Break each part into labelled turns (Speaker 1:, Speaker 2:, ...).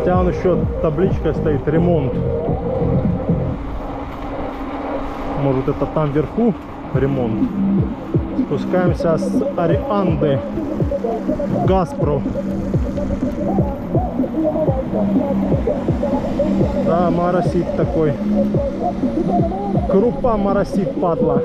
Speaker 1: Хотя он еще табличка стоит ремонт. Может это там вверху ремонт. Спускаемся с Арианды в Газпро. Да, моросит такой. Крупа моросит, падла.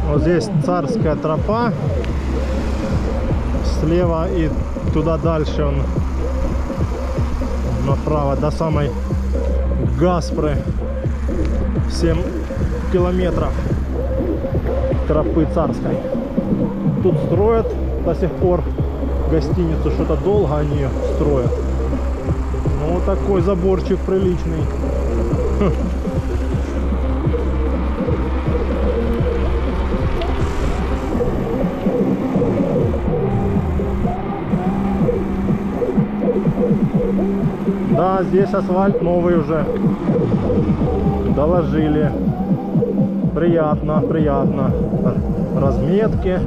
Speaker 1: Вот здесь Царская тропа. Слева и туда дальше он направо до самой Газпры. 7 километров тропы Царской. Тут строят до сих пор гостиницу, что-то долго они ее строят. Ну вот такой заборчик приличный. Да, здесь асфальт новый уже доложили. Приятно, приятно. Разметки.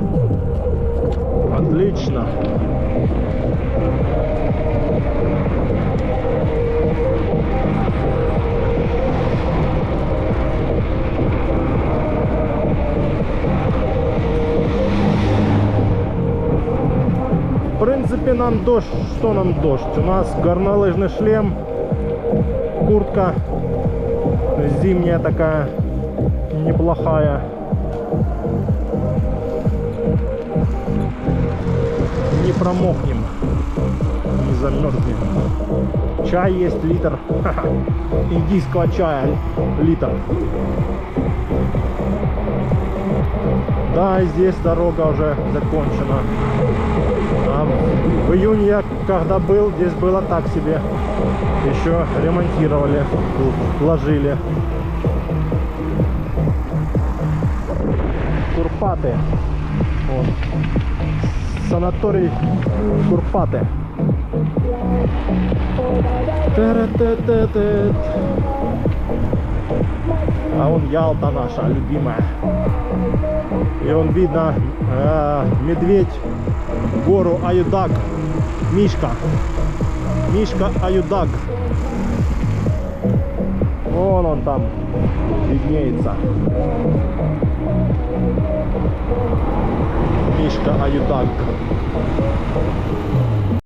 Speaker 1: Отлично. В принципе, нам дождь. Что нам дождь? У нас горнолыжный шлем, куртка зимняя такая, неплохая. Не промокнем, не замерзнем. Чай есть литр. Индийского чая литр. Да, и здесь дорога уже закончена. А в июне я когда был, здесь было так себе. Еще ремонтировали, ложили. Курпаты. Вот. Санаторий Курпаты. А вон Ялта наша любимая. И вон видно медведь, гору Аюдаг. Мишка. Мишка Аюдаг. Вон он там виднеется. Мишка Аюдаг.